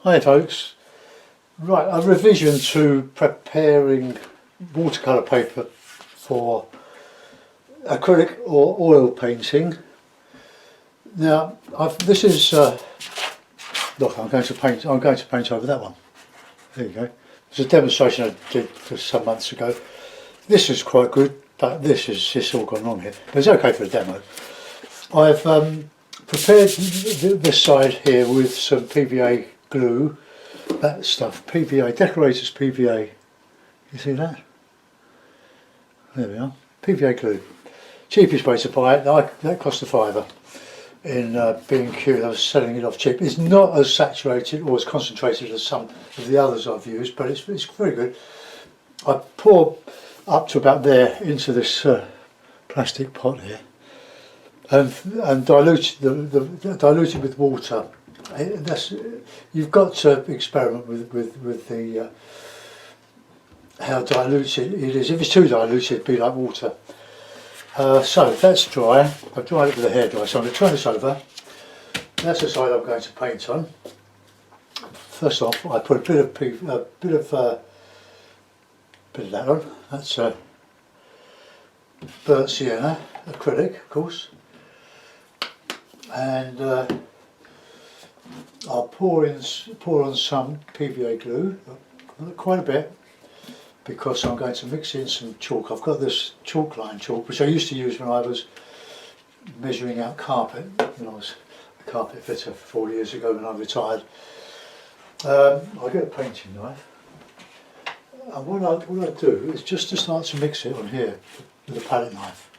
Hi folks, right, a revision to preparing watercolour paper for acrylic or oil painting. Now this is, look, I'm going to paint over that one. There you go. It's a demonstration I did for some months ago. This is quite good, but this is just all gone wrong here. But it's okay for the demo. I've prepared this side here with some PVA glue, that stuff, PVA, decorators PVA, you see that? There we are, PVA glue. Cheapest way to buy it, that cost a fiver in B&Q. I was selling it off cheap. It's not as saturated or as concentrated as some of the others I've used, but it's very good. I pour up to about there into this plastic pot here and dilute it with water. You've got to experiment with the how diluted it is. If it's too diluted, it'd be like water. So that's dry. I've dried it with a hairdryer, so I'm going to turn this over. That's the side I'm going to paint on. First off, I put a bit of that on. That's burnt sienna acrylic, of course, and I'll pour on some PVA glue, quite a bit, because I'm going to mix in some chalk. I've got this chalk line chalk, which I used to use when I was measuring out carpet, when I was a carpet fitter 4 years ago when I retired. I'll get a painting knife, and what I do is just to start to mix it on here with a palette knife.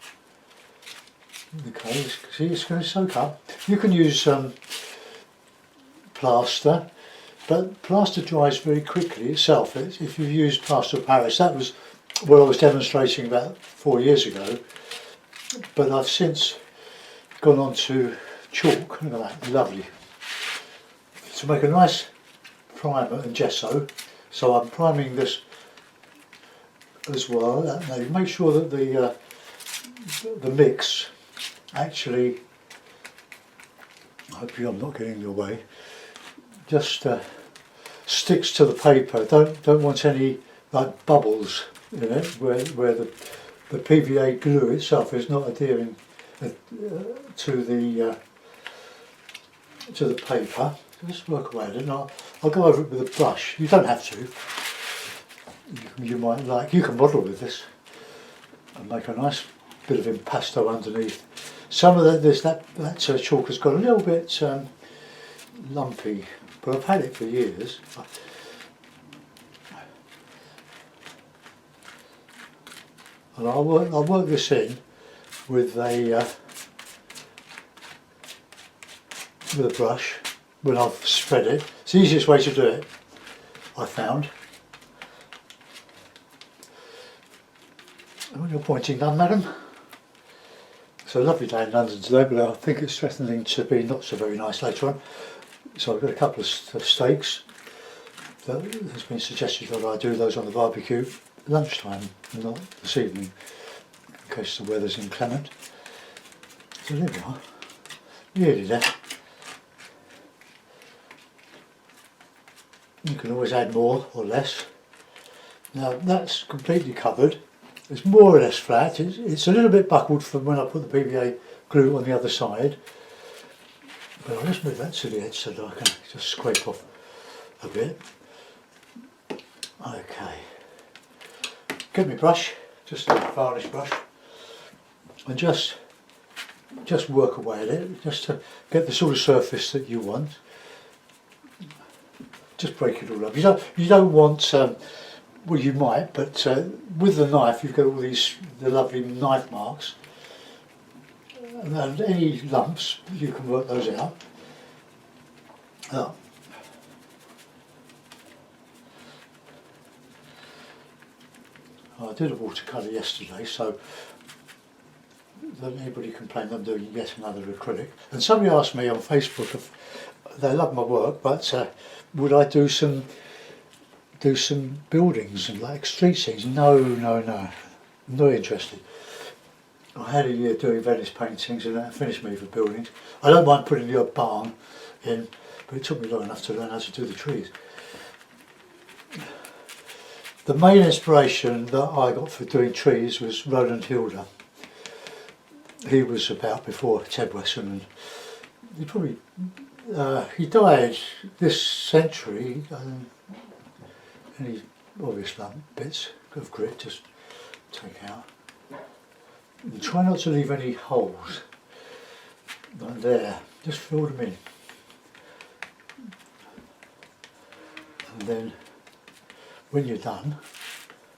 Okay, see, it's going to soak up. You can use plaster, but plaster dries very quickly itself. If you use plaster of Paris, that was what I was demonstrating about 4 years ago, but I've since gone on to chalk. Look at that, lovely. To make a nice primer and gesso, so I'm priming this as well. Now make sure that the mix actually, I hope I'm not getting in your way, just sticks to the paper. Don't want any like bubbles in it where the PVA glue itself is not adhering to the paper. Just work away at it. I'll go over it with a brush. You don't have to. You might like. You can model with this and make a nice bit of impasto underneath. Some of that chalk has got a little bit lumpy, but I've had it for years. And I'll work this in with a brush when I've spread it. It's the easiest way to do it, I found. And you're pointing none, madam. It's a lovely day in London today, but I think it's threatening to be not so very nice later on. So I've got a couple of steaks that has been suggested that I do those on the barbecue lunchtime, not this evening, in case the weather's inclement. So there we are, nearly there. You can always add more or less. Now that's completely covered. It's more or less flat. It's a little bit buckled from when I put the PVA glue on the other side. But I'll just move that to the edge so that I can just scrape off a bit. Okay. Get my brush, just a varnish brush, and just work away at it, just to get the sort of surface that you want. Just break it all up. You don't want, well you might, but with the knife you've got all the lovely knife marks. And any lumps, you can work those out. I did a watercolour yesterday, so don't anybody complain I'm doing yet another acrylic. And somebody asked me on Facebook if they love my work, but would I do some buildings and like street scenes? No, not interested. I had a year doing Venice paintings and that finished me for buildings. I don't mind putting the odd barn in, but it took me long enough to learn how to do the trees. The main inspiration that I got for doing trees was Roland Hilder. He was about before Ted Wesson, and he probably he died this century, and any obvious bits of grit just take out. And try not to leave any holes, like there, just fill them in. And then when you're done,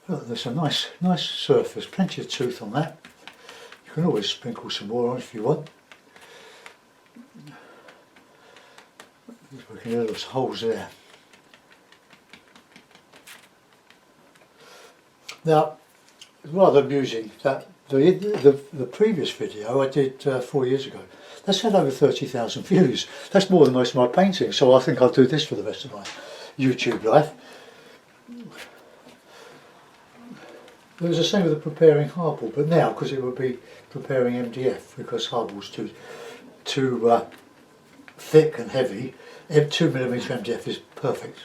look, there's a nice surface, plenty of tooth on that. You can always sprinkle some more on if you want. We can hear those holes there. Now, it's rather amusing that the previous video I did 4 years ago, that's had over 30,000 views. That's more than most of my paintings, so I think I'll do this for the rest of my YouTube life. It was the same with the preparing hardball, but now, because it would be preparing MDF, because hardball's too thick and heavy, 2mm MDF is perfect.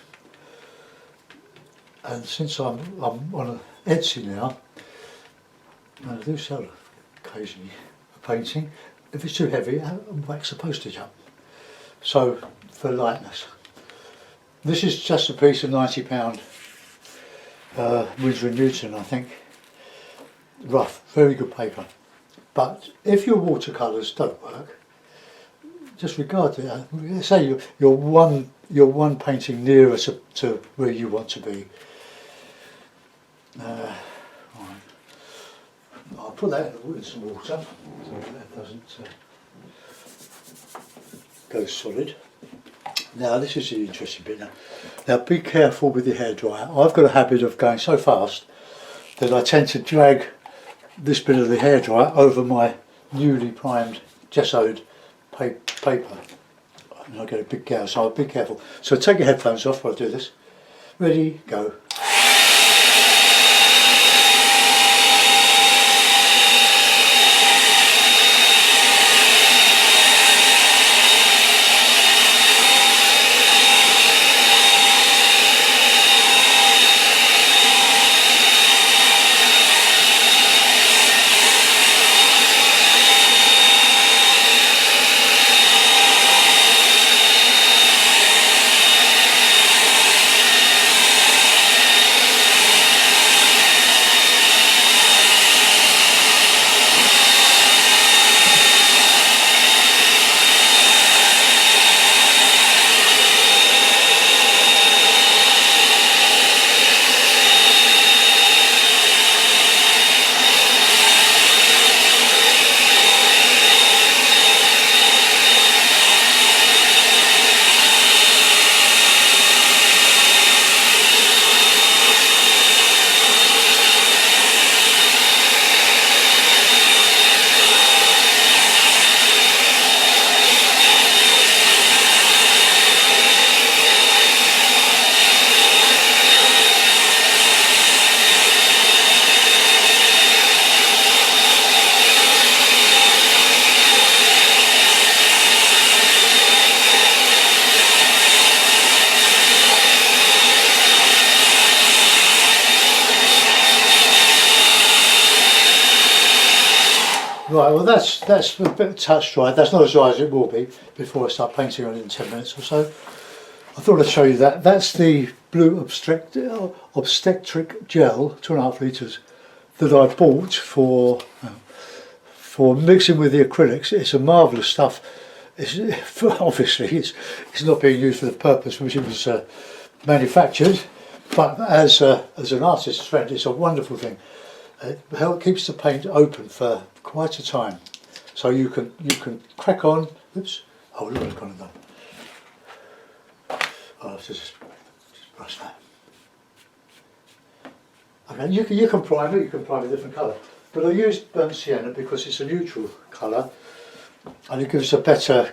And since I'm on Etsy now, and I do sell occasionally a painting, if it's too heavy, I wax the postage up. So, for lightness. This is just a piece of £90 Winsor & Newton, I think. Rough, very good paper. But if your watercolours don't work, just regard it. Say you're one painting nearer to where you want to be. Right. I'll put that in some water so that doesn't go solid. Now this is the interesting bit. Now be careful with your hairdryer. I've got a habit of going so fast that I tend to drag this bit of the hairdryer over my newly primed gessoed paper, and I get a big gouge, so I'll be careful. So take your headphones off while I do this. Ready, go. Right, well that's a bit touch dry. That's not as dry as it will be before I start painting on it in 10 minutes or so. I thought I'd show you that. That's the blue obstetric gel, 2.5 litres, that I bought for mixing with the acrylics. It's a marvellous stuff. Obviously it's not being used for the purpose for which it was manufactured, but as an artist's friend, it's a wonderful thing. It keeps the paint open for quite a time, so you can crack on. Oops! Oh look, I've gone and done. I'll have to just brush that. Okay, you can prime it. You can prime a different colour, but I used burnt sienna because it's a neutral colour, and it gives a better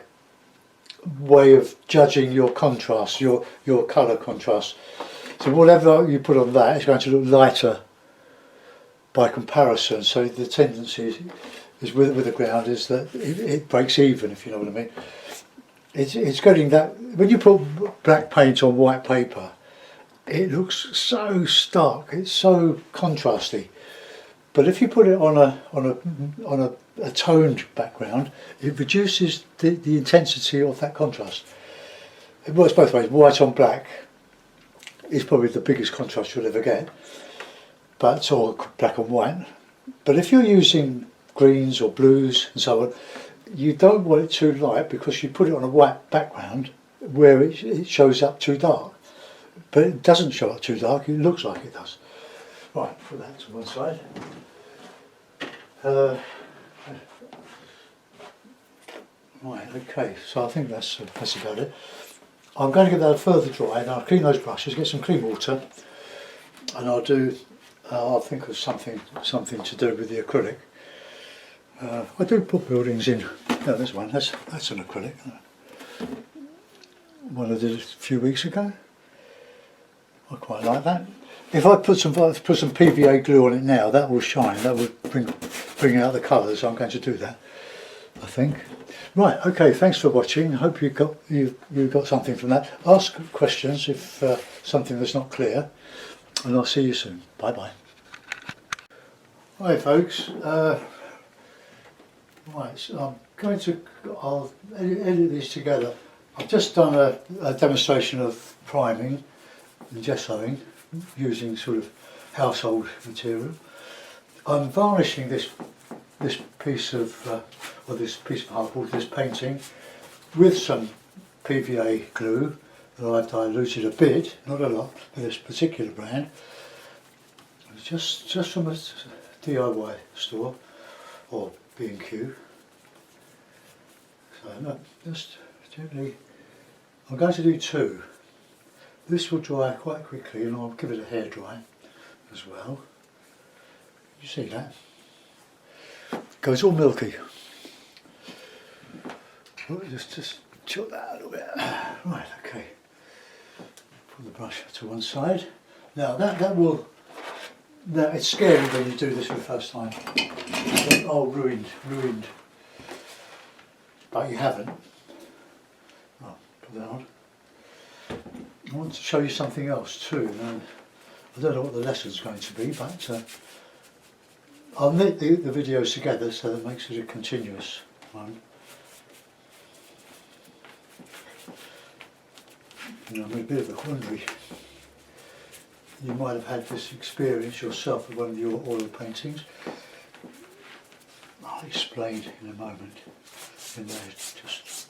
way of judging your contrast, your colour contrast. So whatever you put on that is going to look lighter by comparison, so the tendency is with the ground is that it breaks even, if you know what I mean. it's getting that, when you put black paint on white paper, it looks so stark, it's so contrasty. But if you put it on a toned background, it reduces the intensity of that contrast. It works both ways. White on black is probably the biggest contrast you'll ever get, but or black on white. But if you're using greens or blues and so on, you don't want it too light because you put it on a white background where it shows up too dark. But it doesn't show up too dark, it looks like it does. Right, put that to one side. Right, okay, so I think that's about it. I'm going to get that further dry and I'll clean those brushes, get some clean water, and I'll think of something to do with the acrylic. I do put buildings in. No, there's one. That's an acrylic. One I did a few weeks ago. I quite like that. If I put some PVA glue on it now, that will shine. That will bring out the colours. I'm going to do that, I think. Right. Okay. Thanks for watching. I hope you got something from that. Ask questions if something that's not clear, and I'll see you soon. Bye bye. Hi folks. Right. So I'll edit these together. I've just done a demonstration of priming and gessoing using sort of household material. I'm varnishing this piece of hardboard, this painting, with some PVA glue that I've diluted a bit, not a lot, for this particular brand. It's just from a DIY store or B&Q. So no, just gently. I'm going to do two. This will dry quite quickly and I'll give it a hair dry as well. You see that? Goes all milky. Just chill that a little bit. Right, okay. Put the brush to one side. Now now it's scary when you do this for the first time. Oh, ruined. But you haven't. Oh, put that on. I want to show you something else too. I don't know what the lesson's going to be, but I'll knit the videos together so that it makes it a continuous one. You know, I'm in a bit of a quandary. You might have had this experience yourself with one of your oil paintings. I'll explain in a moment. And they're just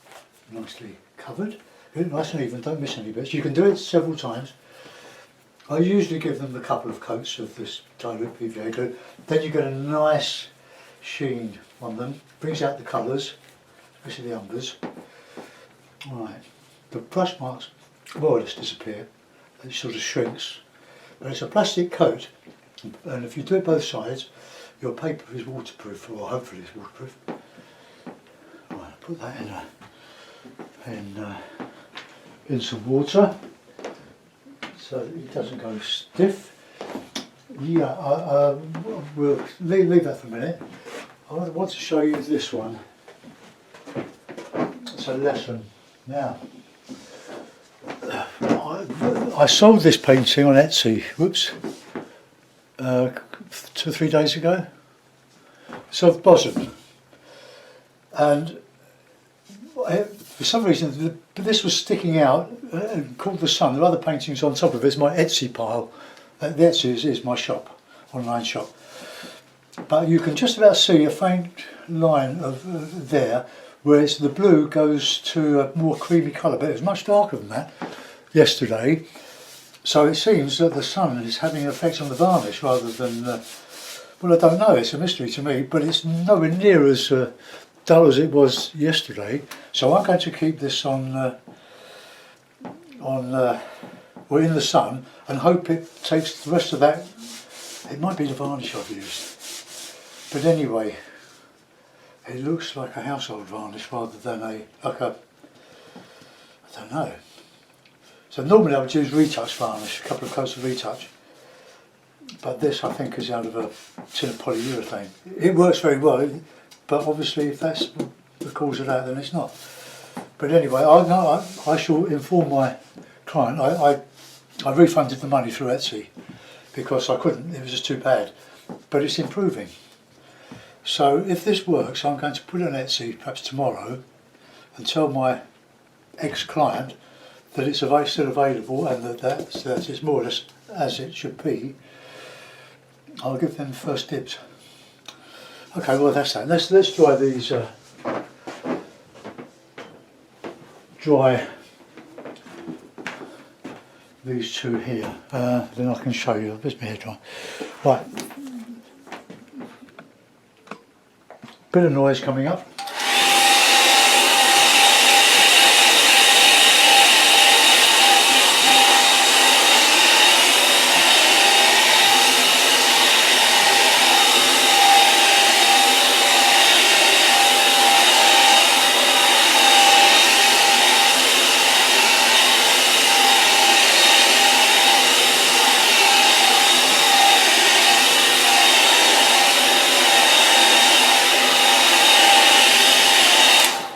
nicely covered. Nice and even, don't miss any bits. You can do it several times. I usually give them a couple of coats of this dilute PVA glue. Then you get a nice sheen on them. Brings out the colours, especially the umbers. Right, the brush marks more or less disappear. It sort of shrinks. But it's a plastic coat, and if you do it both sides, your paper is waterproof, or hopefully it's waterproof. Right, put that in some water so that it doesn't go stiff. Yeah, we'll leave that for a minute. I want to show you this one. It's a lesson. Now, I sold this painting on Etsy, whoops, 2 or 3 days ago. It's of Bosom. And for some reason this was sticking out and caught the sun. There are other paintings on top of it. It's my Etsy pile. The Etsy is my shop, online shop. But you can just about see a faint line of there, whereas the blue goes to a more creamy colour, but it was much darker than that yesterday. So it seems that the sun is having an effect on the varnish rather than, well, I don't know, it's a mystery to me, but it's nowhere near as dull as it was yesterday. So I'm going to keep this on in the sun and hope it takes the rest of that. It might be the varnish I've used, but anyway, it looks like a household varnish rather than I don't know. So normally I would use retouch varnish, a couple of coats of retouch, but this I think is out of a tin of polyurethane. It works very well, but obviously if that's the cause of that, then it's not. But anyway, I shall inform my client. I refunded the money through Etsy because I couldn't, it was just too bad. But it's improving. So if this works, I'm going to put it on Etsy perhaps tomorrow and tell my ex-client that it's still available and that it's more or less as it should be. I'll give them first dibs. Okay, well that's that. Let's dry these. Dry these two here. Then I can show you. Where's my hair dry? Right. Bit of noise coming up.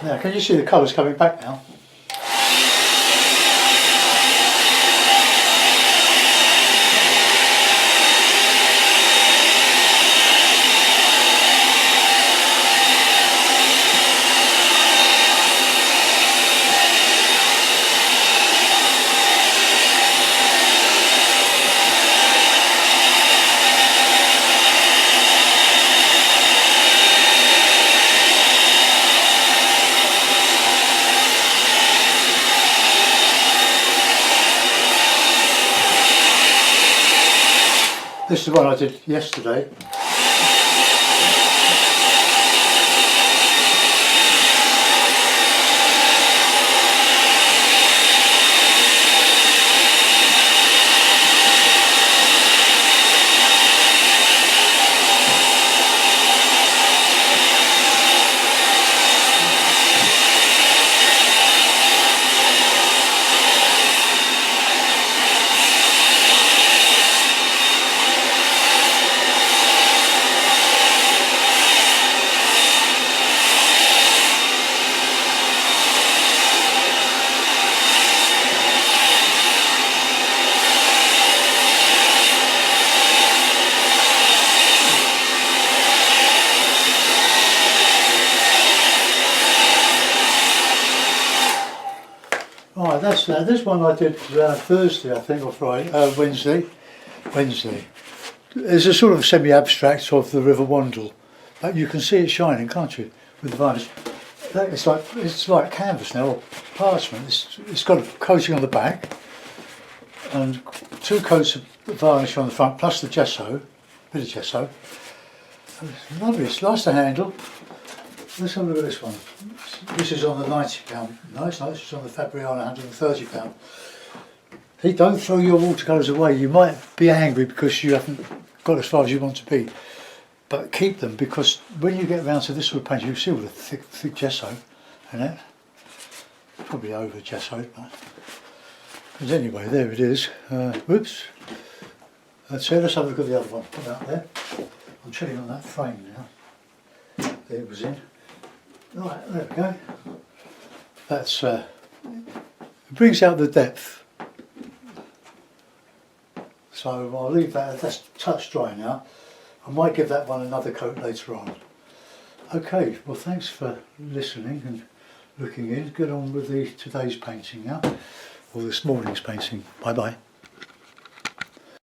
Now, can you see the colours coming back now? This is the one I did yesterday. Right, that's that. This one I did Thursday, I think, or Friday, Wednesday. It's a sort of semi-abstract of the River Wandle, but you can see it shining, can't you, with the varnish? It's like canvas now, or parchment. It's got a coating on the back and 2 coats of varnish on the front, plus the gesso, bit of gesso. It's lovely. It's nice to handle. Let's have a look at this one. This is on the £90. No, it's not. This is on the Fabriano £130. Hey, don't throw your watercolours away. You might be angry because you haven't got as far as you want to be, but keep them, because when you get around to this sort of paint, you see all the thick gesso in it. Probably over gessoed, but anyway, there it is. Whoops. That's it. Let's have a look at the other one. Put that there. I'm checking on that frame now. There it was in. Right, there we go. That's it brings out the depth. So I'll leave that. That's touch dry now. I might give that one another coat later on. Okay, well thanks for listening and looking in. Get on with today's painting now, or this morning's painting. Bye bye.